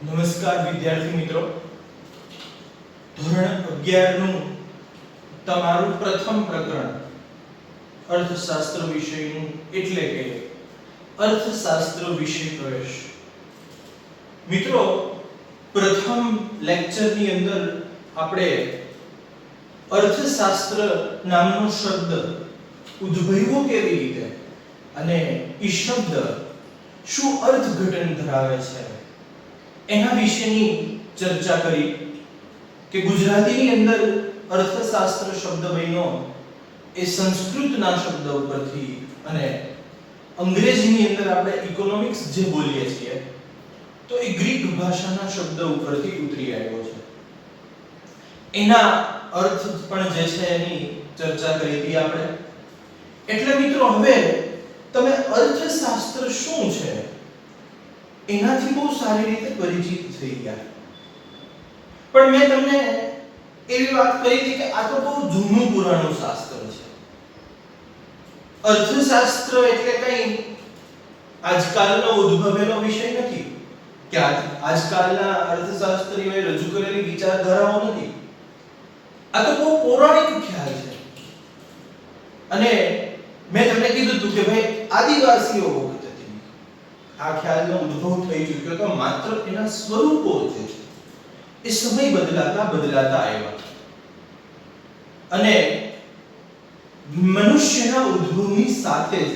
નમસ્કાર વિદ્યાર્થી મિત્રો, ધોરણ 11 નું તમારું પ્રથમ પ્રકરણ અર્થશાસ્ત્ર વિષયનું એટલે કે અર્થશાસ્ત્ર વિષય પ્રવેશ. મિત્રો, પ્રથમ લેક્ચરની અંદર આપણે અર્થશાસ્ત્ર નામનો શબ્દ ઉદ્ભવ્યો કેવી રીતે અને એ શબ્દ શું અર્થઘટન ધરાવે છે એના વિશેની ચર્ચા કરી કે ગુજરાતીની અંદર અર્થશાસ્ત્ર શબ્દ બન્યો એ સંસ્કૃતના શબ્દ ઉપરથી અને અંગ્રેજીની અંદર આપણે ઇકોનોમિક્સ જે બોલીએ છીએ તો એ ગ્રીક ભાષાના શબ્દ ઉપરથી ઉતરી આવ્યો છે. એના અર્થ પણ જે છે એની ચર્ચા કરી હતી આપણે. એટલે મિત્રો, હવે તમે અર્થશાસ્ત્ર શું છે એનાથી બહુ સારી રીતે પરિચિત થઈ ગયા. પણ મેં તમને એવી વાત કરી હતી કે આ તો બહુ જૂનું પુરાણું શાસ્ત્ર છે. અર્થશાસ્ત્ર એટલે કઈ આજકાલનો ઉદ્ભવેલો વિષય નથી કે આજકાલના અર્થશાસ્ત્રીઓએ રજૂ કરેલી વિચારધારાઓ નથી. આ તો બહુ પૌરાણિક ખ્યાલ છે. અને મેં તમને કીધું હતું કે ભાઈ આદિવાસીઓ આ ખ્યાલનો ઉદ્ભવ થઈ ચૂક્યો તો માત્ર એના સ્વરૂપો જે છે એ સમય બદલાતા આવ્યા અને મનુષ્યના ઉદ્ભવની સાથે જ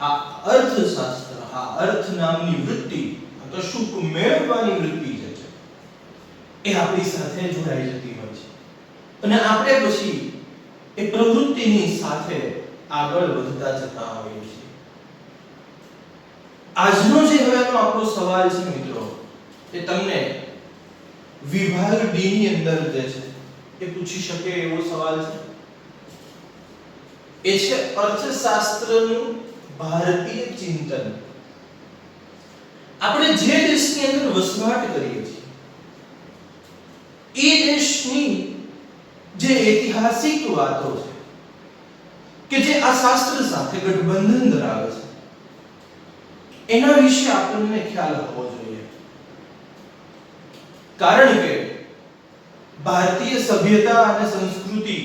આ અર્થશાસ્ત્ર, આ અર્થ નામની વૃત્તિ, આ કશુંક મેળવવાની વૃત્તિ જે છે એ આપણી સાથે જોડાઈ જતી હોય છે અને આપણે પછી એ પ્રવૃત્તિની સાથે આગળ વધતા જતા હોઈએ છીએ. આજનો જે હવેનો આપણો સવાલ છે મિત્રો, એ તમને વિભાગ ડી ની અંદર જે છે એ પૂછી શકે એવો સવાલ છે. એ છે અર્થશાસ્ત્રનું ભારતીય ચિંતન. આપણે જે દેશની અંદર વસવાટ કરીએ છીએ એ દેશની જે ઐતિહાસિક વાતો છે કે જે આ શાસ્ત્ર સાથે ગઠબંધન ધરાવે છે એના વિશે આપણને ખ્યાલ હોવો જોઈએ. કારણ કે ભારતીય સભ્યતા અને સંસ્કૃતિ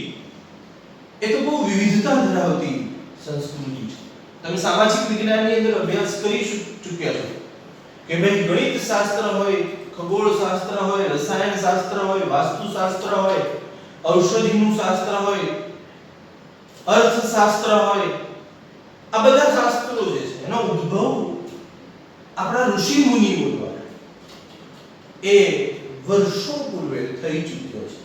એ તો બહુ વિવિધતા ધરાવતી સંસ્કૃતિ છે. તમે સામાજિક વિજ્ઞાનની અંદર અભ્યાસ કરી ચૂક્યા છો કે ભાઈ ગણિત શાસ્ત્ર હોય, ખગોળ શાસ્ત્ર હોય, રસાયણ શાસ્ત્ર હોય, વાસ્તુશાસ્ત્ર હોય, ઔષધિનું શાસ્ત્ર હોય, અર્થશાસ્ત્ર હોય, આ બધા શાસ્ત્રો જે છે એનો ઉદ્ભવ આપણા ઋષિ મુનિઓ દ્વારા એ વર્ષો પૂર્વે થઈ ચૂક્યો છે.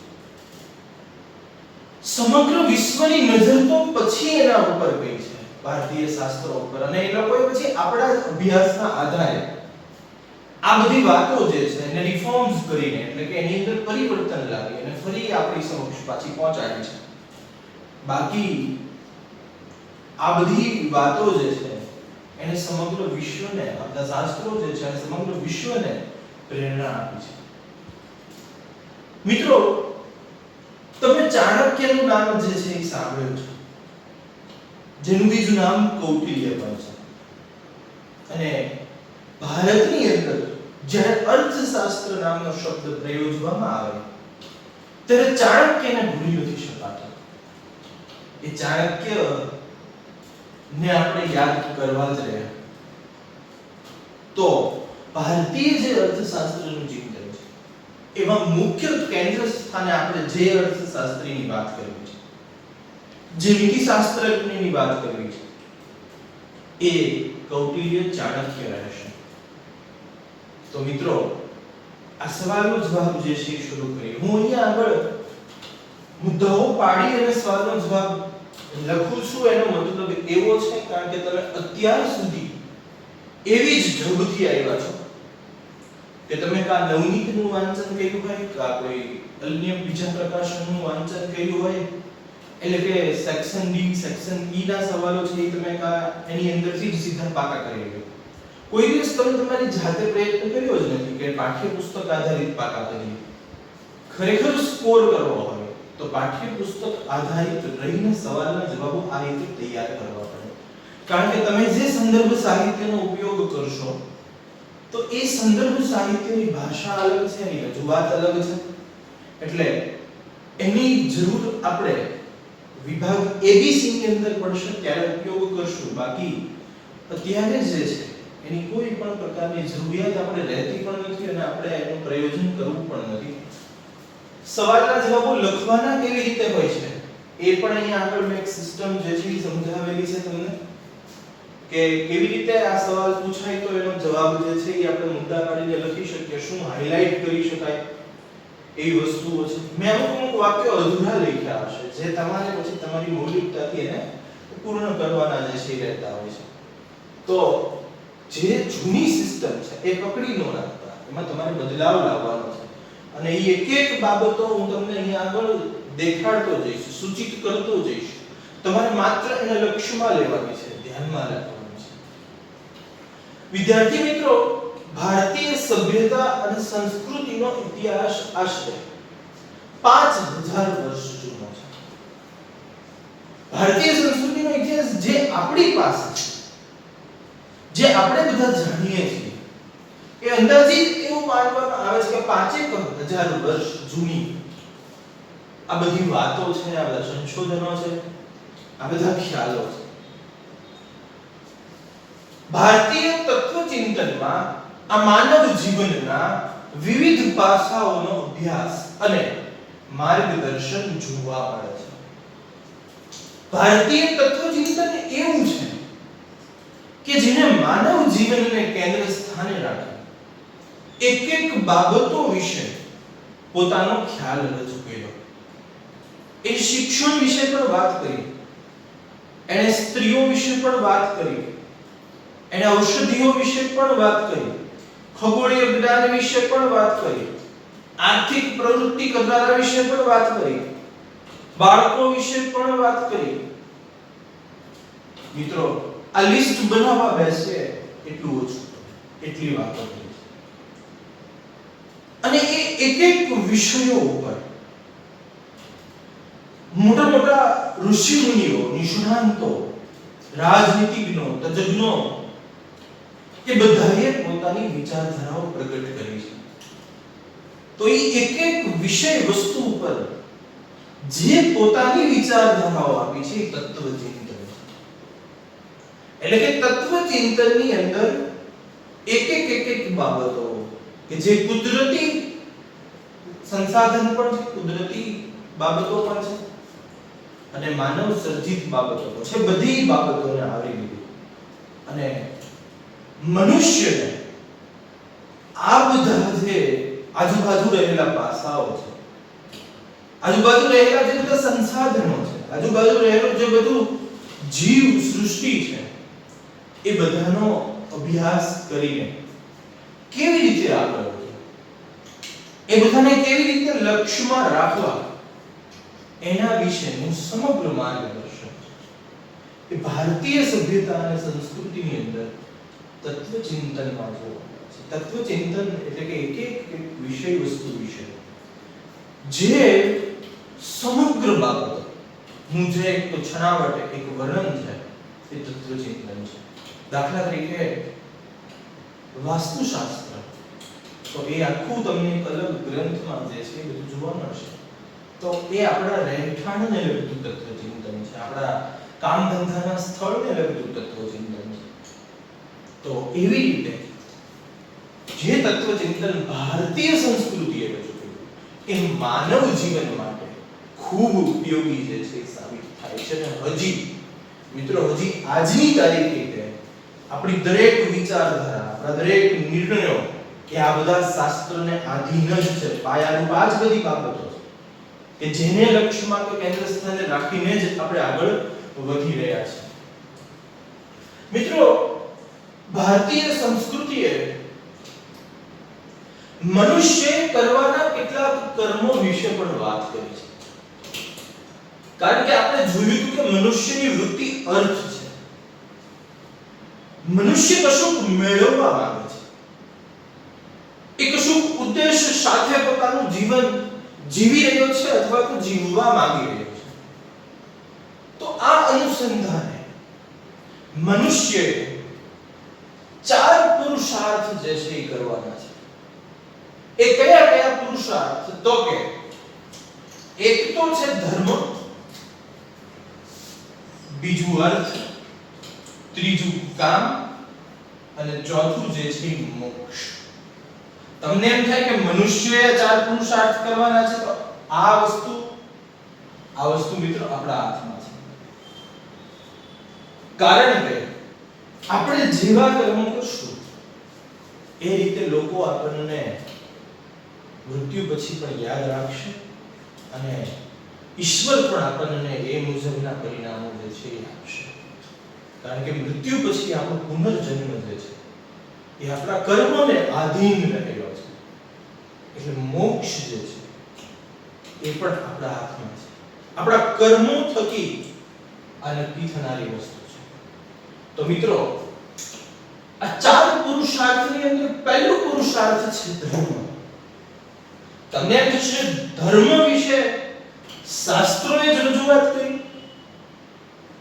સમગ્ર વિશ્વની નજર તો પછી એના ઉપર ગઈ છે, ભારતીય શાસ્ત્રો ઉપર, અને એ લોકોએ પછી આપણા અભ્યાસના આધારે આ બધી વાતો જે છે એને રિફોર્મ્સ કરીને, એટલે કે એની અંદર પરિવર્તન લાવી અને ફરી આપણી સમક્ષ પાછી પહોંચાડી છે. બાકી આ બધી વાતો જે છે એને સમગ્ર વિશ્વને, આપણા શાસ્ત્રો જે છે સમગ્ર વિશ્વને પ્રેરણા આપી છે. મિત્રો, તમે ચાણક્યનું નામ જે છે એ સાંભળ્યું છે, જેનું બીજું નામ કૌટિલ્ય પણ છે. અને ભારતની અંદર જ્યારે અર્થશાસ્ત્ર નામનો શબ્દ પ્રયોજવામાં આવે ત્યારે ચાણક્યને ભૂલી નથી શકાતો. એ ચાણક્ય ને આપણે યાદ કરવા જ રહ્યા. તો ભારતીય જે અર્થશાસ્ત્રનું ચિંતન છે એમાં મુખ્ય કેન્દ્ર સ્થાને આપણે જે અર્થશાસ્ત્રીની વાત કરવી છે, જે નીતિશાસ્ત્રજ્ઞની વાત કરવી છે, એ કૌટિલ્ય ચાણક્ય રહેશે. તો મિત્રો, આ સવાલનો જવાબ જે છે શરૂ કરીએ. હું અહીંયા આગળ મુદ્દાઓ પાડી અને સવાલનો જવાબ લખું છું. એનો મતલબ એવો છે કારણ કે તમે અત્યાર સુધી એવી જ ઢબથી આવ્યા છો કે તમે કા નવનીતનું વાંચન કર્યું હોય, કા કોઈ અન્ય બીજા પ્રકાશનનું વાંચન કર્યું હોય, એટલે કે સેક્શન ડી, સેક્શન ઈ ના સવાલો છે એ તમે કા એની અંદરથી જ સીધા પાકા કરી લો. કોઈ દિવસ તમે તમારી જાતે પ્રયત્ન કર્યો જ નથી કે પાઠ્યપુસ્તક આધારિત પાકા કરીએ. ખરેખર સ્કોર કરવો હોય તો પાઠ્યપુસ્તક આધારિત રહીને સવાલના જવાબો આ રીતે તૈયાર કરવા પડે. કારણ કે તમે જે સંદર્ભ સાહિત્યનો ઉપયોગ કરશો તો એ સંદર્ભ સાહિત્યની ભાષા અલગ છે, એની રજૂઆત અલગ છે, એટલે એની જરૂર આપણે વિભાગ એબીસી ની અંદર પડશે ત્યારે ઉપયોગ કરશું. બાકી અત્યારે જે છે એની કોઈ પણ પ્રકારની જરૂરિયાત આપણે રહેતી પણ નથી અને આપણે એનું પ્રયોજન કરવું પણ નથી. સવાલના જવાબો લખવાના કેવી રીતે હોય છે એ પણ અહીંયા આગળ મેં એક સિસ્ટમ જે છે એ સમજાવેલી છે તમને, કે કેવી રીતે આ સવાલ પૂછાય તો એનો જવાબ જે છે એ આપણે મુદ્દા કાઢીને લખી શકીએ, શું હાઇલાઇટ કરી શકાય એવી વસ્તુઓ છે. મેં અમુક વાક્યો અધૂરા લખ્યા હશે જે તમારે પછી તમારી મૌલિકતાથી એને પૂર્ણ કરવાના જે છે એ રહેતા હોય છે. તો જે જૂની સિસ્ટમ છે એ પકડી ન રાખતા, એમાં તમારે બદલાવ લાવવાનો છે અને એ એક એક બાબતો હું તમને અહીંયા આગળ દેખાડતો જઈશ, સૂચિત કરતો જઈશ. તમારે માત્ર એને લક્ષ્યમાં લેવાની છે, ધ્યાનમાં રાખવાની છે. વિદ્યાર્થી મિત્રો, ભારતીય સભ્યતા અને સંસ્કૃતિનો ઇતિહાસ આશરે 5000 વર્ષ જૂનો છે. ભારતીય સંસ્કૃતિનો ઇતિહાસ જે આપણી પાસે છે, જે આપણે બધા જાણીએ છીએ, એ અંદાજિત એવું માનવામાં આવે છે કે 5000 વર્ષ જૂની આ બધી વાતો છે, આ બધા સંશોધનો છે, આ બધા ખ્યાલો છે. ભારતીય તત્વચિંતનમાં આ માનવ જીવનના વિવિધ પાસાઓનો અભ્યાસ અને માર્ગદર્શન જોવા મળે છે. ભારતીય તત્વચિંતન એવું છે કે જેને માનવ જીવનને કેન્દ્ર સ્થાને રાખી એક એક બાબતો વિશે પોતાનો ખ્યાલ રજૂ કર્યો. એ શિક્ષણ વિશે પણ વાત કરી, એણે સ્ત્રીઓ વિશે પણ વાત કરી, એણે ઔષધિઓ વિશે પણ વાત કરી, ખગોળીય જ્ઞાન વિશે પણ વાત કરી, આર્થિક પ્રવૃત્તિ કરનારા વિશે પણ વાત કરી, બાળકો વિશે પણ વાત કરી. મિત્રો, આ લિસ્ટ બનાવવા બેસે એટલું ઓછું, એટલી વાતો કરી. અને એ એક એક વિષયો ઉપર મોટા મોટા ઋષિ મુનિઓ, નિષ્ણાંતો, રાજનીતિજ્ઞો, તજજ્ઞો એ બધાએ પોતાની વિચારધારાઓ પ્રગટ કરી છે. તો એ એક એક વિષય વસ્તુ ઉપર જે પોતાની વિચારધારાઓ આપી છે એ તત્વચિંતન છે. એટલે કે તત્વચિંતનની અંદર એક એક બાબતો કે જે કુદરતી સંસાધન પણ છે, કુદરતી બાબતો પણ છે અને માનવ સર્જિત બાબતો છે, બધી બાબતોને આવરી લીધી અને મનુષ્યને આ બધા જે આજુબાજુ રહેલા પાસાઓ છે, આજુબાજુ રહેલા જે બધા સંસાધનો છે, આજુબાજુ રહેલું જે બધું જીવ સૃષ્ટિ છે, એ બધાનો અભ્યાસ કરીને કેવી રીતે આગળ વધવું, એ બધાને કેવી રીતે લક્ષ્યમાં રાખવા, એના વિશેનું સમગ્ર માર્ગદર્શન એ ભારતીય સભ્યતા અને સંસ્કૃતિની અંદર તત્વચિંતનમાં જોવા મળે છે. તત્વચિંતન એટલે કે એક એક વિષય વસ્તુ વિશે જે સમગ્ર બાબતો નું જે એક છણાવટ, એક વર્ણન છે, એ તત્વચિંતન છે. દાખલા તરીકે વાસ્તુશાસ્ત્ર, તો એ આખું તમને એક અલગ ગ્રંથમાં જે છે એ બધું જોવા મળશે. તો એ આપણા રહેઠાણને લગતું તત્વચિંતન છે, આપણા કામ ધંધાના સ્થળને લગતું તત્વચિંતન છે. તો એવી રીતે જે તત્વચિંતન ભારતીય સંસ્કૃતિએ રજૂ કર્યું એ માનવ જીવન માટે ખૂબ ઉપયોગી જે છે સાબિત થાય છે. અને હજી મિત્રો, હજી આજની તારીખે આપણી દરેક વિચારધારા, આપણા દરેક નિર્ણયો કે આ બધા શાસ્ત્રને આધીન જ છે. પાયારૂપ આ જ બધી બાબતો છે કે જેને લક્ષ્યમાં કે કેન્દ્ર સ્થાને રાખીને જ આપણે આગળ વધી રહ્યા છીએ. મિત્રો, ભારતીય સંસ્કૃતિએ મનુષ્ય કરવાના કેટલાક કર્મો વિશે પણ વાત કરી છે. કારણ કે આપણે જોયું હતું કે મનુષ્યની વૃત્તિ અર્થ છે. મનુષ્ય કશુંક મેળવવા માંગે છે, એ કશુંક ઉદ્દેશ સાથે પોતાનું જીવન જીવી રહ્યો છે અથવા તો જીવવા માંગી રહ્યો છે. તો આ અનુસંધાને મનુષ્ય 4 પુરુષાર્થ પુરુષાર્થ જે છે એ કરવાના છે. એ કયા કયા પુરુષાર્થ? તો કે એક તો છે ધર્મ, બીજું અર્થ, ત્રીજું કામ અને ચોથું જે છે મોક્ષ. તમને એમ થાય કે મનુષ્યએ 4 પુરુષાર્થ કરવાના છે, તો આ વસ્તુ મિત્રો આપણા હાથમાં છે. કારણ કે આપણે જેવા કર્મો કરશું એ રીતે લોકો આપણને મૃત્યુ પછી પણ યાદ રાખશે અને ઈશ્વર પણ આપણને એ મુજબના પરિણામો જે છે એ આપશે. કારણ કે મૃત્યુ પછી આપણો પુનર્જન્મ જે છે એ આપણા કર્મને આધીન રહેલો છે. એટલે મોક્ષ જે છે એ પણ આપણા હાથમાં છે. આપણા કર્મો થકી આ નક્કી થનારી વસ્તુ છે. તો મિત્રો, આ 4 પુરુષાર્થની અંદર પહેલો પુરુષાર્થ છે ધર્મ. તમને એમ થશે ધર્મ વિશે શાસ્ત્રોએ જ રજૂઆત કરી.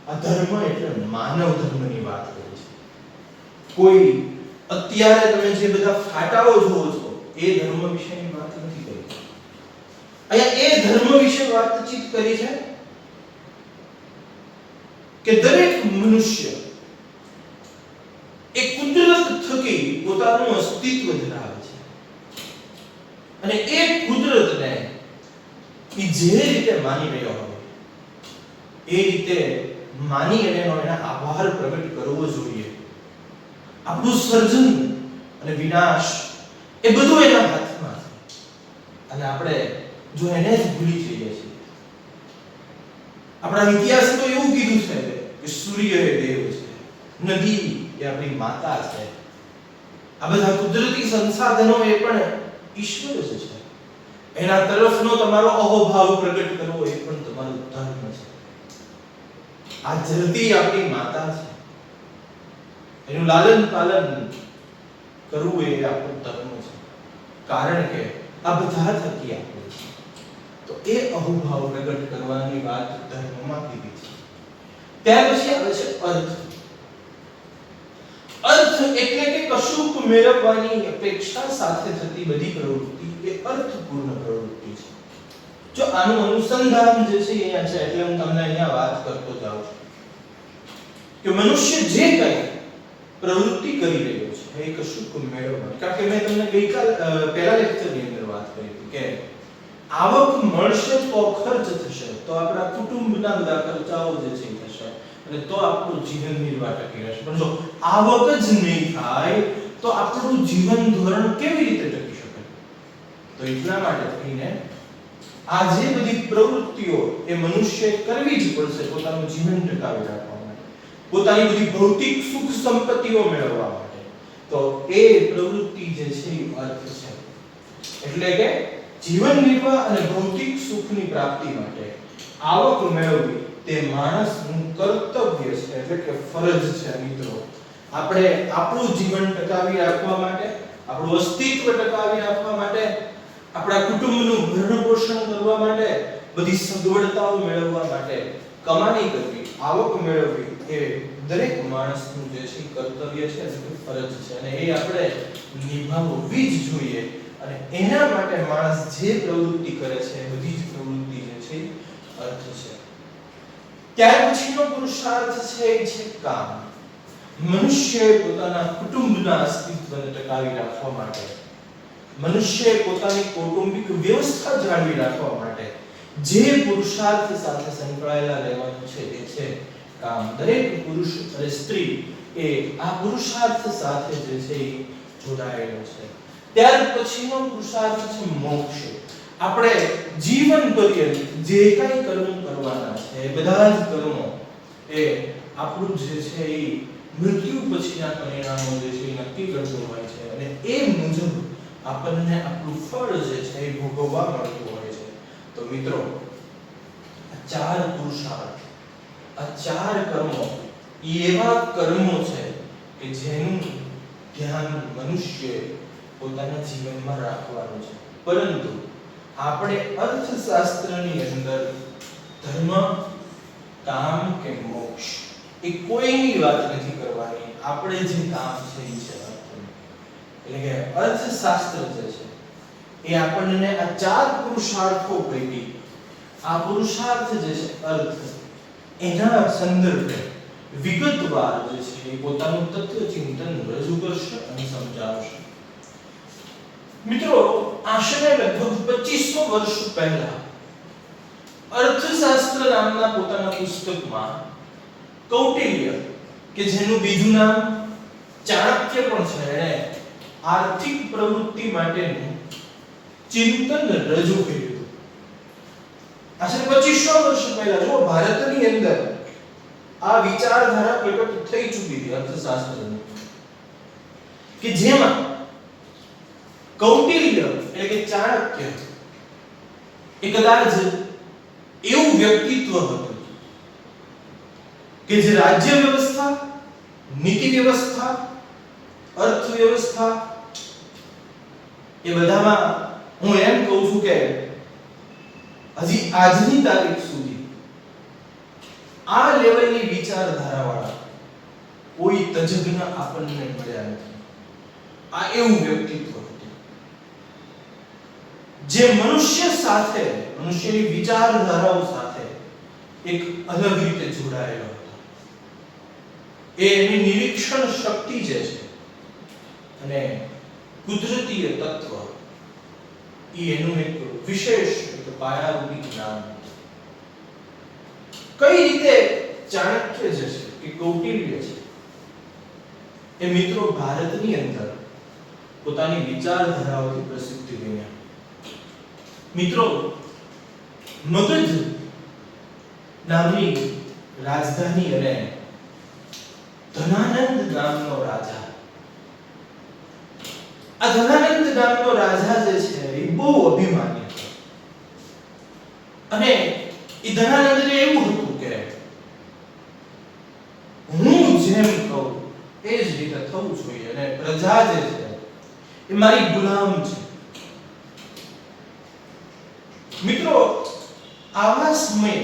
આ ધર્મ એટલે માનવ ધર્મની વાત કરી છે. કોઈ અત્યારે તમે જે બધા ફાટાઓ જોવો છો એ ધર્મ વિશેની વાત નથી કરી. અહીંયા એ ધર્મ વિશે વાતચીત કરી છે કે દરેક મનુષ્ય એ કુદરત થકી પોતાનું અસ્તિત્વ ધરાવે છે અને એ કુદરતને એ જે રીતે માની રહ્યો હોય એ રીતે માની અને એના આભાર પ્રગટ કરવો જોઈએ. આપણું સર્જન અને વિનાશ એ બધું એના હાથમાં છે અને આપણે જો એને જ ભૂલી જઈએ છીએ. આપણા ઇતિહાસમાં તો એવું કીધું છે કે સૂર્ય એ દેવ છે, નદી એ આપણી માતા છે, આ બધા કુદરતી સંસાધનો એ પણ ઈશ્વર જ છે. એના તરફનો તમારો અહોભાવ પ્રગટ કરવો એ પણ તમારો ધર્મ છે. આ ધરતી આપણી માતા છે, એનું લાલન પાલન કરવું એ આપણો ધર્મ છે. કારણ કે આ બધા થકી આપણે છે. તો એ અહોભાવ પ્રગટ કરવાની વાત ધર્મમાં કીધી છે. ત્યાર પછી આવે છે અર્થ. અર્થ એટલે કે કશુંક મેળવવાની અપેક્ષા સાથે થતી બધી પ્રવૃત્તિ એ અર્થપૂર્ણ પ્રવૃત્તિ છે. જો આનું અનુસંધાન જે છે અહીંયા છે એટલે હું તમને અહીંયા વાત કરતો જાઉં છું કે મનુષ્ય જે કંઈ પ્રવૃત્તિ કરી રહ્યો છે એ કશુંક મેળવવાની. કારણ કે મેં તમને પહેલા લેક્ચરની અંદર વાત કરી હતી કે આવક મળશે તો ખર્ચ થશે, તો આપણા કુટુંબના બધા ખર્ચાઓ જે છે એ થશે અને તો આપણું જીવન નિર્વાહ ટકી રહેશે. પણ જો આવક જ નહીં થાય તો આપણું જીવન ધોરણ કેવી રીતે ટકી શકે? તો એટલા માટે થઈને આ જે બધી પ્રવૃત્તિઓ એ મનુષ્યએ કરવી જ પડશે પોતાનું જીવન ટકાવી રાખવા માટે, પોતાની બધી ભૌતિક સુખ સંપત્તિઓ મેળવવા માટે. તો એ પ્રવૃત્તિ જે છે એ અર્થ છે. એટલે કે જીવન નિર્વાહ અને ભૌતિક સુખની પ્રાપ્તિ માટે આવક મેળવવી તે માણસનું કર્તવ્ય છે, એટલે કે ફરજ છે. મિત્રો, આપણે આપણું જીવન ટકાવી રાખવા માટે, આપણું અસ્તિત્વ ટકાવી રાખવા માટે, આપણા કુટુંબનું ભરણ પોષણ કરવા માટે, બધી સગવડતાઓ મેળવવા માટે કમાણી કરવી, આવક મેળવવી એ દરેક માણસનું જે છે કર્તવ્ય છે, ફરજ છે અને એ આપણે નિભાવવી જ જોઈએ. અને એના માટે માણસ જે પ્રવૃત્તિ કરે છે બધી જ પ્રવૃત્તિ જે છે અર્થ છે. ત્યાર પછીનો પુરુષાર્થ છે એ છે કામ. મનુષ્ય પોતાના કુટુંબના અસ્તિત્વને ટકાવી રાખવા માટે, મનુષ્ય પોતાની કૌટુંબિક વ્યવસ્થા જાળવી રાખવા માટે જે પુરુષાર્થ સાથે સંકળાયેલા રહેવાનું છે એ છે કામ. દરેક પુરુષ અને સ્ત્રી એ આ પુરુષાર્થ સાથે જે છે એ જોડાયેલો છે. ત્યાર પછીનો પુરુષાર્થ છે મોક્ષ. આપણે જીવન પર્યંત જે કંઈ કર્મ કરવાના છે એ બધા જ કર્મો એ આપણું જે છે એ મૃત્યુ પછીના પરિણામો જે છે એ નક્કી કરતું હોય છે અને એ મુજબ આપણને આપણું ફળ જે છે એ ભોગવવા મળતું હોય છે. તો મિત્રો, આ 4 પુરુષાર્થ, આ 4 કર્મો એવા કર્મો છે કે જેનું ધ્યાન મનુષ્ય પોતાના જીવનમાં રાખવાનું છે. પરંતુ આપણે અર્થશાસ્ત્રની અંદર ધર્મ, કામ કે મોક્ષ એ કોઈની વાત નથી કરવાની. આપણે જે કામ છે એ છે અર્થ. એટલે કે અર્થશાસ્ત્ર જે છે એ આપણને આ ચાર પુરુષાર્થો પૈકી આ પુરુષાર્થ જે છે અર્થ એના સંદર્ભે વિગતવાર જે છે એ પોતાનું તત્વ ચિંતન રજૂ કરશે અને સમજાવશે. મિત્રો, આશરે લગભગ 2500 વર્ષ પહેલા અર્થશાસ્ત્ર નામના પોતાના પુસ્તકમાં કૌટિલ્ય, કે જેનું બીજું નામ ચાણક્ય પણ છે, એણે આર્થિક પ્રવૃત્તિ માટેનું ચિંતન રજૂ કર્યું. આશરે 2500 વર્ષ પહેલા જો ભારતની અંદર આ વિચારધારા પ્રગટ થઈ ચૂકી હતી અર્થશાસ્ત્રની, કે જેમાં કૌટિલ્ય એટલે કે ચાણક્ય એ કદાચ એવું વ્યક્તિત્વ હતું કે જે રાજ્ય વ્યવસ્થા, નીતિ વ્યવસ્થા, અર્થવ્યવસ્થા એ બધામાં હું એમ કહું છું કે હજી આજની તારીખ સુધી આ લેવલની વિચારધારાવાળા કોઈ તજજ્ઞ આપણને મળ્યા નથી. આ એવું વ્યક્તિત્વ હતું જે મનુષ્ય સાથે, મનુષ્યની વિચારધારાઓ સાથે એક અલગ રીતે જોડાયેલો હતો. એની નિરીક્ષણ શક્તિ જે છે અને કુદરતીય તત્વ એનું એક વિશેષ એક પાયારૂપી જ્ઞાન. કઈ રીતે ચાણક્ય જે છે કે કૌટિલ્ય છે એ મિત્રો ભારતની અંદર પોતાની વિચારધારાઓથી પ્રસિદ્ધ બન્યા. મિત્રો, મગધ નામની રાજધાની અને ધનાનંદ નામનો રાજા, આ ધનાનંદ નામનો રાજા જે છે એ બહુ અભિમાની હતો અને એ ધનાનંદને એવું હતું કે હું જેમ કહું એ જ રીતે થવું જોઈએ અને પ્રજા જે છે એ મારી ગુલામ છે. મિત્રો, આવા સમયે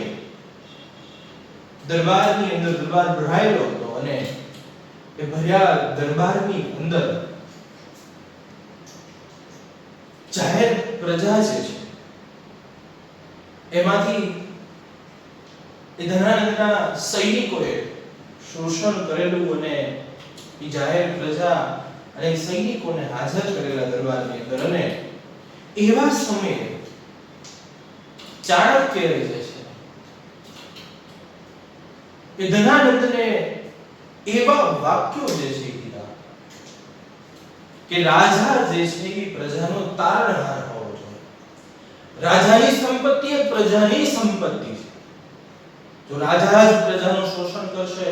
દરબારની અંદર દરબાર ભરાયેલો હતો અને એ ભર્યા દરબારની અંદર જાહેર પ્રજા જે છે એમાંથી એ ધનાનંદના સૈનિકોએ શોષણ કરેલું અને એ જાહેર પ્રજા અને સૈનિકોને હાજર કરેલા દરબારની અંદર. અને એવા સમયે ચાણક્ય જે છે એ ધનાનંદને એવા વાક્યો જે છે કીધા કે રાજા જે છે એ પ્રજાનો તારણહાર હોવો જોઈએ. રાજાની સંપત્તિ એ પ્રજાની સંપત્તિ છે. જો રાજા જ પ્રજાનું શોષણ કરશે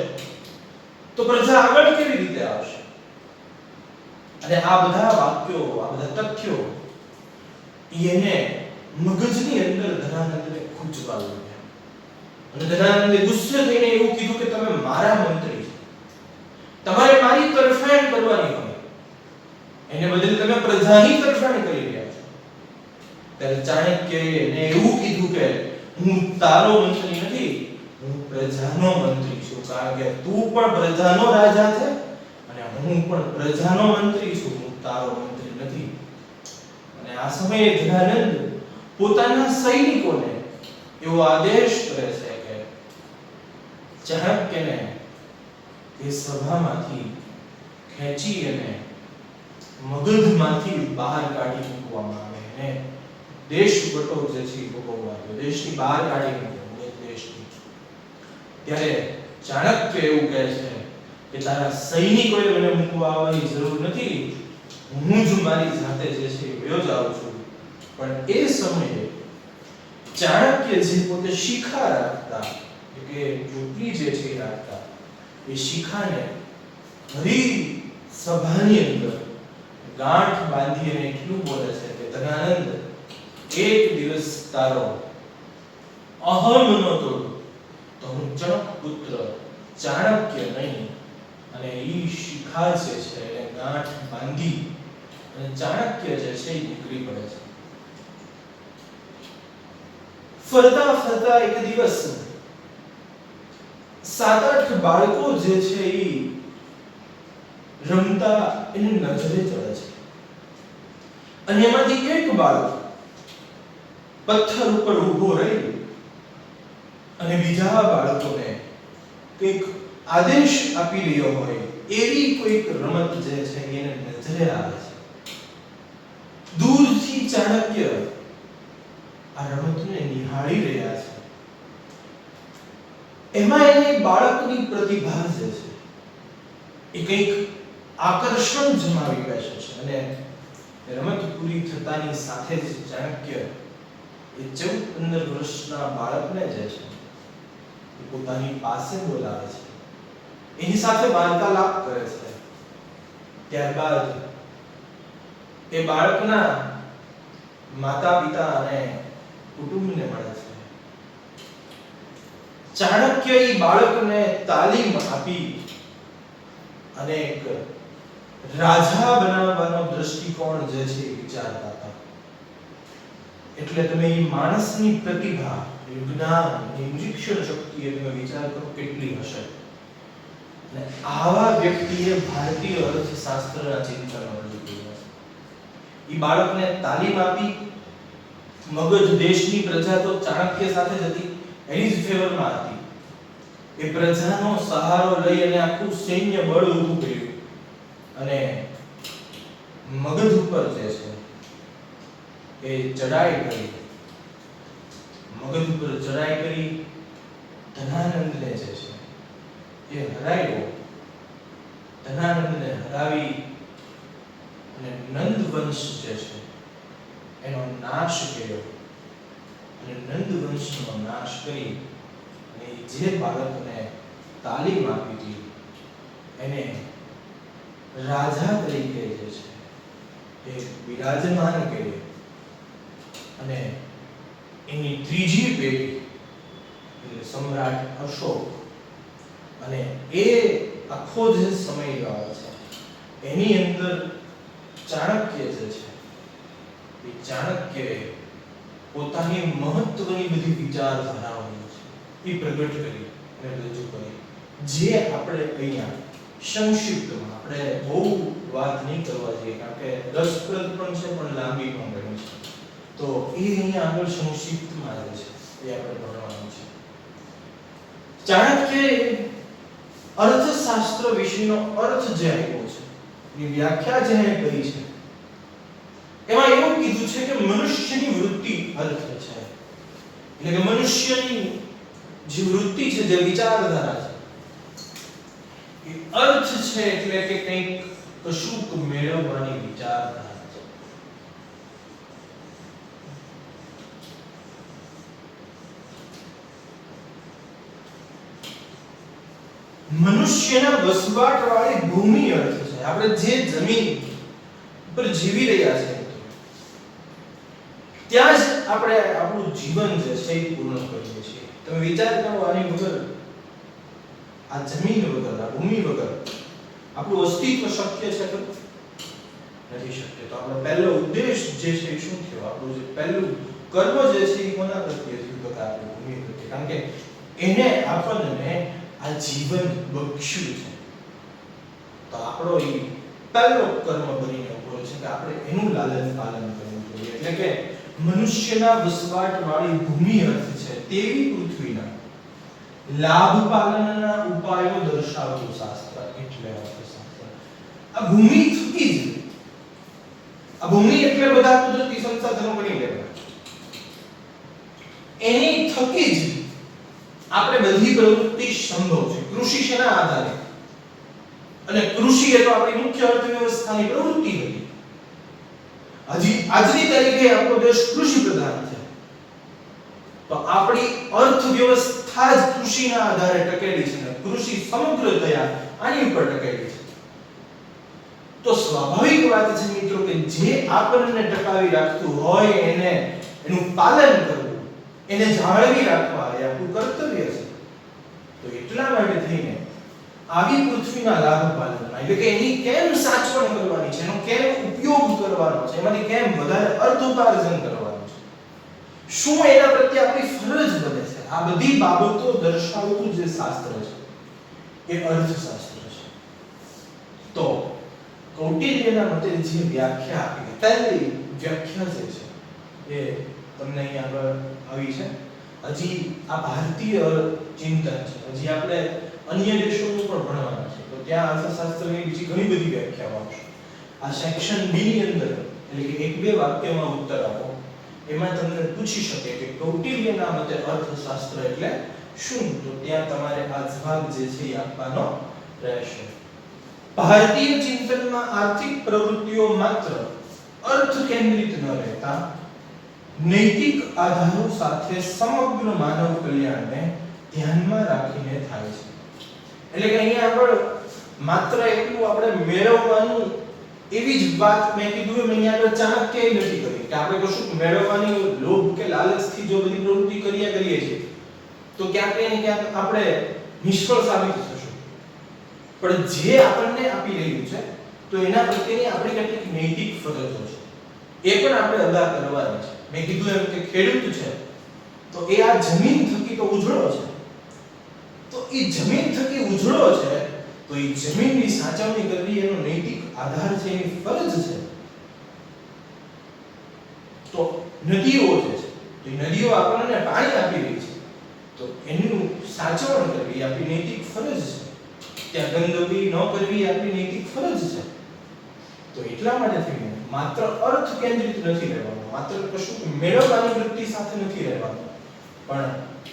તો પ્રજા આગળ કેવી રીતે આવશે? અને આ બધા વાક્યો, આ બધા તથ્યો એને મગજની અંદર ધનાનંદને ખૂંચવા લાગ્યા. અને ધનાનંદે ગુસ્સે થઈને એવું કીધું કે તમે મારા મંત્રી છો, તમારે મારી તરફેણ કરવાની હોય, એને બદલે તમે પ્રજાની તરફેણ કરી રહ્યા છો. ત્યારે ચાણક્યએ એને એવું કીધું કે હું તારો મંત્રી નથી, હું પ્રજાનો મંત્રી છું, કારણ કે તું પણ પ્રજાનો રાજા છે અને હું પણ પ્રજાનો મંત્રી છું, હું તારો મંત્રી નથી. અને આ સમયે ધનાનંદ પોતાના સૈનિકોને એવો આદેશ કરે છે કે ચાણક્યને એ સભામાંથી ખેંચી અને મગધમાંથી બહાર કાઢી મૂકવામાં આવે અને દેશ વટો જે છે ભોગવવા આવ્યો, દેશની બહાર કાઢી મૂક્યો દેશની. ત્યારે ચાણક્ય એવું કહે છે કે તારા સૈનિકોએ મને મૂકવા આવવાની જરૂર નથી, હું જ મારી જાતે જે છે વયો જાઉં છું. પણ એ સમયે ચાણક્ય જે પોતે શિખા રાખતા, કે ચોટલી જે છે રાખતા, એ શિખાને હરી સભાની અંદર ગાંઠ બાંધી અને એટલું બોલે છે કે ધનાનંદ, એક દિવસ તારો અહમ નો તોડ તો હું ચણક પુત્ર ચાણક્ય નહીં. અને ઈ શિખા જે છે એને ગાંઠ બાંધી અને ચાણક્ય જે છે એ નીકળી પડે છે. ફરતા ફરતા એક દિવસ 7-8 બાળકો જે છે એ રમતા એની નજરે ચડે છે. અને એમાંથી એક બાળક પથ્થર ઉપર ઊભો રહી અને બીજા બાળકોને કંઈક આદેશ આપી રહ્યો હોય એવી કોઈક રમત જે છે એને નજરે આવે છે. દૂરથી ચાણક્ય આ રમતને નિહાળી રહ્યા છે. એમાં એને બાળકની પ્રતિભા જે છે એ કંઈક આકર્ષણ જમાવી બેસે છે અને રમત પૂરી થતાની સાથે જ ચાણક્ય એ 14-15 વર્ષના બાળકને જે છે એ પોતાની પાસે બોલાવે છે, એની સાથે વાર્તાલાપ કરે છે. ત્યારબાદ એ બાળકના માતા પિતા અને કુટુંબને મળે છે. ચાણક્ય એ બાળકને તાલીમ આપી અને એક રાજા બનાવવાનો દ્રષ્ટિકોણ જે છે એ વિચારતા હતા. એટલે તમે એ માણસની પ્રતિભા, જ્ઞાન, નિરીક્ષણ શક્તિ એ તમે વિચાર કરો કેટલી હશે. અને આવા વ્યક્તિએ ભારતીય અર્થશાસ્ત્રના ચિંતનો રજૂ કર્યા. એ બાળકને તાલીમ આપી. મગધ દેશની પ્રજા તો ચાણક્ય સાથે જ હતી, એની જ ફેવરમાં હતી. એ પ્રજાનો સહારો લઈ અને આખું સૈન્ય બળ ઊભું કર્યું અને મગધ ઉપર જે છે એ ચડાઈ કરી. મગધ ઉપર ચડાઈ કરી ધનાનંદને જે છે એ હરાવ્યો. ધનાનંદને હરાવી અને નંદ વંશ જે છે એનો નાશ કર્યો. અને નંદ વંશનો નાશ કરી અને જે બાળકને તાલીમ આપી હતી એને રાજા તરીકે જે છે એ બિરાજમાન કર્યો. અને એની ત્રીજી પેઢી એટલે સમ્રાટ અશોક, અને એ આખો જે સમયગાળો છે એની અંદર ચાણક્ય જે છે એ ચાણક્યએ પોતાની મહત્વની બધી વિચારધારાઓ છે એ પ્રગટ કરી અને રજૂ કરી, જે આપણે અહીંયા સંક્ષિપ્તમાં, આપણે બહુ વાત નહીં કરવા જોઈએ કારણ કે રસપ્રદ પણ છે પણ લાંબી પણ ઘણી છે, તો એ અહીંયા આગળ સંક્ષિપ્તમાં જે છે એ આપણે ભણવાનું છે. ચાણક્યએ અર્થશાસ્ત્ર વિશેનો અર્થ જે આપ્યો છે, એની વ્યાખ્યા જે કરી છે, એમાં એવું કીધું છે કે મનુષ્યની વૃત્તિ અર્થ છે. એટલે કે મનુષ્યની જે વૃત્તિ છે, જે વિચારધારા છે, એ અર્થ છે. એટલે કે કંઈક કશુંક મેળવવાની વિચારધારા છે. મનુષ્યના વસવાટવાળી ભૂમિ અર્થ છે. આપણે જે જમીન પર જીવી રહ્યા છે ત્યાં જ આપણે આપણું જીવન જે છે એ પૂર્ણ કરીએ છીએ. તમે વિચાર કરો, આની વગર, આ જમીન વગર, આ ભૂમિ વગર આપણું અસ્તિત્વ શક્ય છે કે નથી શક્ય? તો આપણો પહેલો ઉદ્દેશ જે છે એ શું થયો? આપણું જે પહેલું કર્મ જે છે એ કોના પ્રત્યે થયું? તો કે આપણી ભૂમિ પ્રત્યે. કારણ કે એને આપણને આ જીવન બખ્શ્યું છે. તો આપણો એ પહેલો કર્મ બનીને ઉભો છે કે આપણે એનું લાલન પાલન કરવું જોઈએ. એટલે કે મનુષ્યના વસવાટવાળી ભૂમિ અર્થ છે તેવી પૃથ્વીના લાભ પાલનના ઉપાયો દર્શાવતું શાસ્ત્ર એટલે અર્થશાસ્ત્ર. આ ભૂમિ થકી જ, આ ભૂમિ એટલે બધા કુદરતી સંસાધનો બની ગયા, એની થકી જ આપણે બધી પ્રવૃત્તિ સંભવ છે. કૃષિ શેના આધારે? અને કૃષિ એ તો આપણી મુખ્ય અર્થવ્યવસ્થાની પ્રવૃત્તિ હતી. આજની તારીખે આપણો દેશ કૃષિ પ્રધાન છે. તો આપણી અર્થવ્યવસ્થા જ કૃષિના આધારે ટકેલી છે. કૃષિ સમગ્રતયા આની ઉપર ટકેલી છે. તો સ્વાભાવિક વાત છે મિત્રો કે જે આપણને ટકાવી રાખતું હોય એને, એનું પાલન કરવું, એને જાળવી રાખવા એ આપણું કર્તવ્ય છે. તો એટલા માટે થઈને આવી પૃથ્વીના લાભ પાલનમાં, એટલે કે એની કેમ સાચવણ કરવાની છે, એનો કેમ ઉપયોગ કરવાનો છે, એમાંથી કેમ વધારે અર્થ ઉપાર્જન કરવાનું છે, શું એના પ્રત્યે આપણી ફરજ બને છે, આ બધી બાબતો દર્શાવતું જે શાસ્ત્ર છે એ અર્થશાસ્ત્ર છે. તો કૌટિલ્યના મતે જે વ્યાખ્યા આપી, પહેલી વ્યાખ્યા જે છે એ તમને અહીં આગળ આવી છે. હજી આ ભારતીય ચિંતન છે, હજી આપણે અન્ય દેશોનું પણ ભણવાના છે, તો ત્યાં અર્થશાસ્ત્રની બીજી ઘણી બધી વ્યાખ્યાઓ આવશે. આ સેક્શન બી ની અંદર એટલે કે એક બે વાક્યમાં ઉત્તર આપો, એમાં તમને પૂછી શકે કે કૌટિલ્યના મતે અર્થશાસ્ત્ર એટલે શું, તો ત્યાં તમારે આ જવાબ જે છે એ આપવાનો રહેશે. ભારતીય ચિંતનમાં આર્થિક પ્રવૃત્તિઓ માત્ર અર્થ કેન્દ્રિત ન રહેતા નૈતિક આધારો સાથે સમગ્ર માનવ કલ્યાણને ધ્યાનમાં રાખીને થાય છે. એટલે કે અહીંયા આગળ માત્ર એટલું આપણે મેળવવાનું એવી જ વાત મેં કીધું એમ અહીંયા આગળ ચાણક્યએ નથી કરી કે આપણે કશું મેળવવાની લોભ કે લાલચથી જો બધી પ્રવૃત્તિ કરીએ છીએ તો ક્યાંક ને ક્યાંક આપણે નિષ્ફળ સાબિત થશું. પણ જે આપણને આપી રહ્યું છે તો એના પ્રત્યેની આપણી કેટલીક નૈતિક ફરજો છે, એ પણ આપણે અદા કરવાની છે. મેં કીધું એમ કે ખેડૂત છે તો એ આ જમીન થકી તો ઉજળો છે, તો એ જમીન થકી ઉજળો છે તો એ જમીનની સાચવણી કરવી એનો નૈતિક આધાર છે, એની ફરજ છે. તો નદીઓ જે છે તો એ નદીઓ આપણને પાણી આપી રહી છે તો એનું સાચવણ કરવી આપણી નૈતિક ફરજ છે. ત્યાં ગંદકી ન કરવી આપણી નૈતિક ફરજ છે. તો એટલા માટે થઈને માત્ર અર્થ કેન્દ્રિત નથી રહેવાનું, માત્ર કશું મેળવવાની વૃત્તિ સાથે નથી રહેવાનું, પણ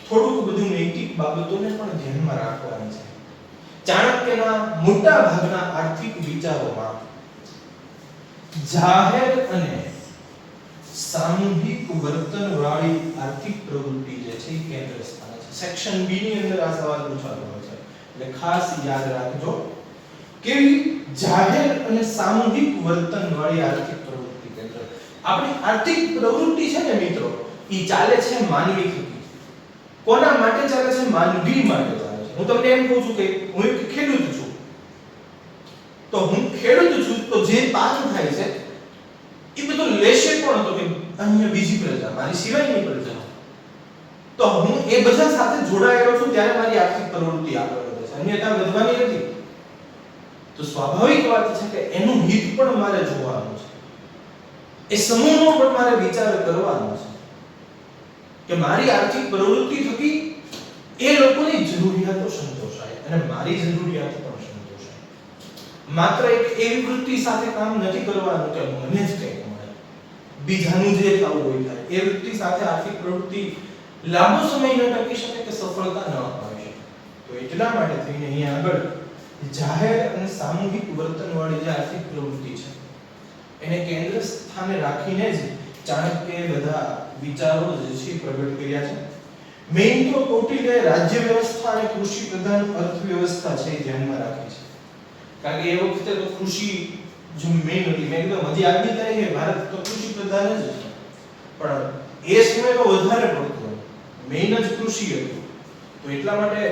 થોડુંક બધું નૈતિક બાબતોને પણ ધ્યાનમાં રાખવાની છે. ચાણક્યના મોટા ભાગના આર્થિક વિચારોમાં જાહેર અને સામૂહિક વર્તનવાળી આર્થિક પ્રવૃત્તિ જે છે એ કેન્દ્ર સ્થાને છે. સેક્શન બી ની અંદર આ સવાલ પૂછાતો હોય છે, એટલે ખાસ યાદ રાખજો. કેવી જાહેર અને સામૂહિક વર્તનવાળી આર્થિક પ્રવૃત્તિ કેન્દ્ર. આપણી આર્થિક પ્રવૃત્તિ છે ને મિત્રો, એ ચાલે છે માનવી થકી. કોના માટે ચાલે છે? માનવી માટે ચાલે છે. હું તમને એમ કહું છું કે હું એક ખેડૂત છું, તો હું ખેડૂત છું તો જે પાક થાય છે એ બધું લેશે કોણ? તો કે અન્ય બીજી પ્રજા, મારી સિવાયની પ્રજા. તો હું એ બધા સાથે જોડાયેલો છું ત્યારે મારી આર્થિક પ્રવૃત્તિ આગળ વધે છે, અન્યથા વધવાની નથી. તો સ્વાભાવિક વાત છે કે એનું હિત પણ મારે જોવાનું છે, એ સમૂહનો પણ મારે વિચાર કરવાનો છે કે મારી આર્થિક પ્રવૃત્તિ થકી એ લોકોની જરૂરિયાતો સંતોષાય અને મારી જરૂરિયાતો પણ સંતોષાય. માત્ર એક એવી વૃત્તિ સાથે કામ નથી કરવાનું કે મને જ કંઈક મળે, બીજાનું જે થવું હોય થાય. એ વૃત્તિ સાથે આર્થિક પ્રવૃત્તિ લાંબો સમય ન ટકી શકે કે સફળતા ન અપાવી શકે. તો એટલા માટે થઈને અહીંયા આગળ જાહેર અને સામૂહિક વર્તનવાળી જે આર્થિક પ્રવૃત્તિ છે એને કેન્દ્ર સ્થાને રાખીને જ ચાણક્યએ બધા વિચારો જે છે પ્રગટ કર્યા છે. મેઇન તો કૌટિલ્યએ રાજ્ય વ્યવસ્થા અને કૃષિ પ્રધાન અર્થવ્યવસ્થા છે એ ધ્યાનમાં રાખી છે. કારણ કે એ વખતે તો કૃષિ જો મેઇન હતી. મેં કીધું હજી આજની તારીખે ભારત તો કૃષિ પ્રધાન જ છે, પણ એ સમયમાં વધારે પડતું મેઇન જ કૃષિ હતું. તો એટલા માટે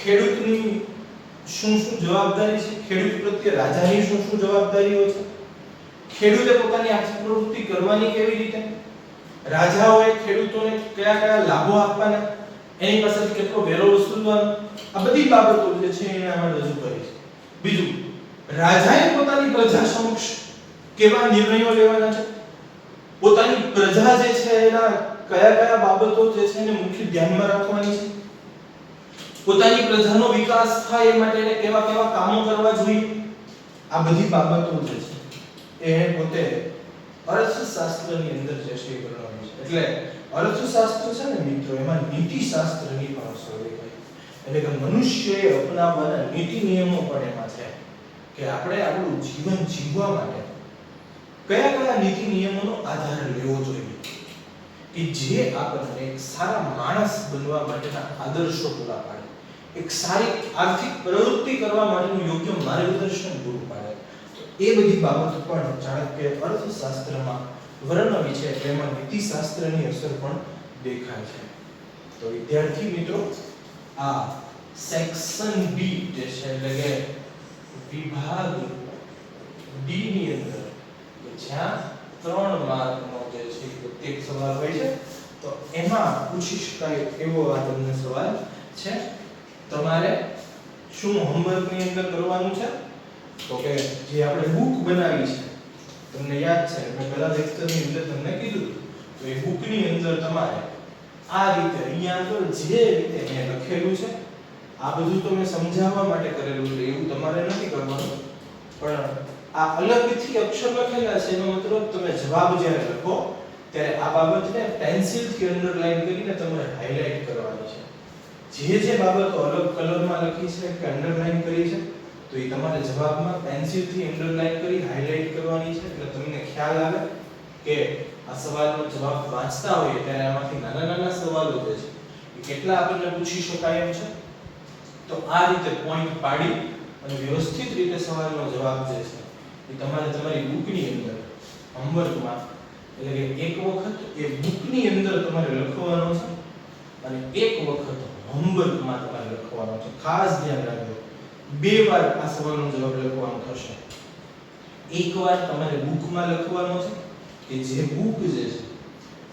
ખેડૂતની શું જવાબદારી છે, ખેડૂત પ્રત્યે રાજાની શું જવાબદારીઓ છે, ખેડૂતે પોતાની આર્થિક પ્રવૃત્તિ કરવાની કેવી રીતે, રાજાઓએ ખેડૂતોને કયા કયા લાભો આપવાના, એની પાસેથી કેટલો વેરો વસૂલવાનો, આ બધી બાબતો જે છે એને આમાં રજૂ કરી છે. બીજું, રાજાએ પોતાની પ્રજા સમક્ષ કેવા નિર્ણયો લેવાના છે, પોતાની પ્રજા જે છે એના કયા કયા બાબતો જે છે એને મુખ્ય ધ્યાનમાં રાખવાની છે, પોતાની પ્રજાનો વિકાસ થાય એ માટે એને કેવા કેવા કામો કરવા જોઈએ, આ બધી બાબતો જે છે એ પોતે અર્થશાસ્ત્રની અંદર જે છે એ કરવાની છે. એટલે અર્થશાસ્ત્ર છે ને મિત્રો, એમાં નીતિશાસ્ત્રની પણ અસર દેખાય. એટલે કે મનુષ્યએ અપનાવવાના નીતિ નિયમો પણ એમાં છે કે આપણે આપણું જીવન જીવવા માટે કયા કયા નીતિ નિયમોનો આધાર લેવો જોઈએ કે જે આપણને એક સારા માણસ બનવા માટેના આદર્શો પૂરા પાડે, એક સારી આર્થિક પ્રવૃત્તિ કરવા માટેનું યોગ્ય માર્ગદર્શન પૂરું પાડે. તો એ બધી બાબતો પણ ચાણક્ય અર્થશાસ્ત્રમાં વર્ણવી છે, તેમાં નીતિશાસ્ત્રની અસર પણ દેખાય છે. તો વિદ્યાર્થી મિત્રો, આ સેક્શન બી જે છે એટલે કે વિભાગ ડી ની અંદર જ્યાં 3 માર્કનો જે છે પ્રત્યેક સવાલ હોય છે, તો એમાં પૂછી શકાય એવો આ તમને સવાલ છે. તમારે શું હોમવર્કની અંદર કરવાનું છે તો કે જે આપણે બુક બનાવી છે તમને યાદ છે મેં પહેલા લેક્ચરની અંદર તમને કીધું તો એ બુકની અંદર તમારે આ રીતે અહીંયા આગળ જે રીતે મેં લખેલું છે આ બધું તો મેં સમજાવવા માટે કરેલું છે, એવું તમારે નથી કરવાનું, પણ આ અલગથી અક્ષર લખેલા છે એનો મતલબ તમે જવાબ જ્યારે લખો ત્યારે આ બાબતને પેન્સિલથી અંડરલાઈન કરીને તમારે હાઇલાઇટ કરવાની છે. જે બાબતો અલગ કલરમાં લખી છે કે અંડરલાઈન કરી છે તો એ તમારે જવાબમાં પેન્સિલથી અંડરલાઈન કરી હાઇલાઇટ કરવાની છે, એટલે તમને ખ્યાલ આવે કે આ સવાલનો જવાબ વાંચતા હોઈએ ત્યારે આમાંથી નાના નાના સવાલો જે છે એ કેટલા આપણને પૂછી શકાય એમ છે. તો આ રીતે પોઈન્ટ પાડી અને વ્યવસ્થિત રીતે સવાલનો જવાબ જે છે એ તમારે તમારી બુકની અંદર હોમવર્કમાં એટલે કે એક વખત એ બુકની અંદર તમારે લખવાનો છે અને એક વખત હોમવર્કમાં તમારે લખવાનો છે. ખાસ ધ્યાન રાખજો, બે વાર આ સવાલનો જવાબ લખવાનો થશે. એકવાર તમારે બુકમાં લખવાનો છે કે જે બુક જે છે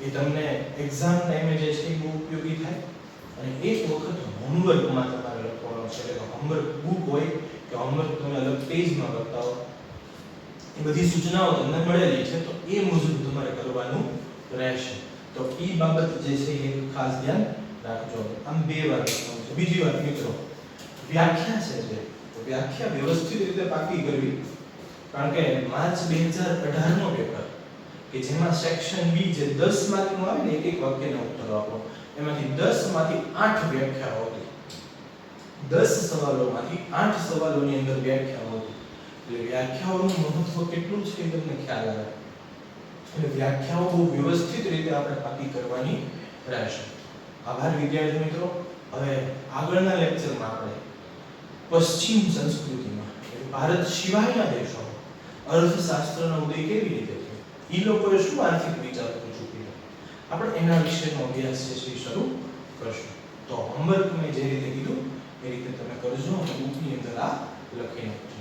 એ તમને એક્ઝામ ટાઈમે જે છે એ બહુ ઉપયોગી થાય, અને એક વખત હોમવર્કમાં તમારે લખવાનો છે. એટલે હોમવર્ક બુક હોય કે હોમવર્ક તમે અલગ પેજમાં લખતા હો એ બધી સૂચનાઓ તમને મળેલી છે, તો એ મુજબ તમારે કરવાનું રહેશે. તો એ બાબત જે છે એ ખાસ ધ્યાન રાખજો. આમ બે વાર લખવાનું છે. બીજી વાત મિત્રો, વ્યાખ્યા છે જે તો વ્યાખ્યા વ્યવસ્થિત રીતે પાકી કરવી, કારણ કે માર્ચ 2018 નો પેપર કે જેમાં સેક્શન બી જે 10 માર્કનું આવે ને એક વાક્યના ઉત્તરો આપો, એમાંથી 10 માંથી 8 વ્યાખ્યાઓ હતી. 10 સવાલોમાંથી 8 સવાલોની અંદર વ્યાખ્યાઓ હતી. એટલે વ્યાખ્યાઓનું મહત્વ કેટલું છે એ તમને ખ્યાલ આવે. એટલે વ્યાખ્યાઓ બહુ વ્યવસ્થિત રીતે આપણે પાકી કરવાની રહેશે. આભાર વિદ્યાર્થી મિત્રો. હવે આગળના લેક્ચરમાં આપણે પશ્ચિમ સંસ્કૃતિમાં એટલે ભારત સિવાયના દેશોમાં અર્થશાસ્ત્રનો ઉદય કેવી રીતે થયો, એ લોકોએ શું આર્થિક વિચારો રજૂ કર્યા, આપણે એના વિશેનો અભ્યાસ જે છે શરૂ કરશું. તો હોમવર્ક મેં જે રીતે કીધું એ રીતે તમે કરજો અને બુકની અંદર આ લખી નાખજો.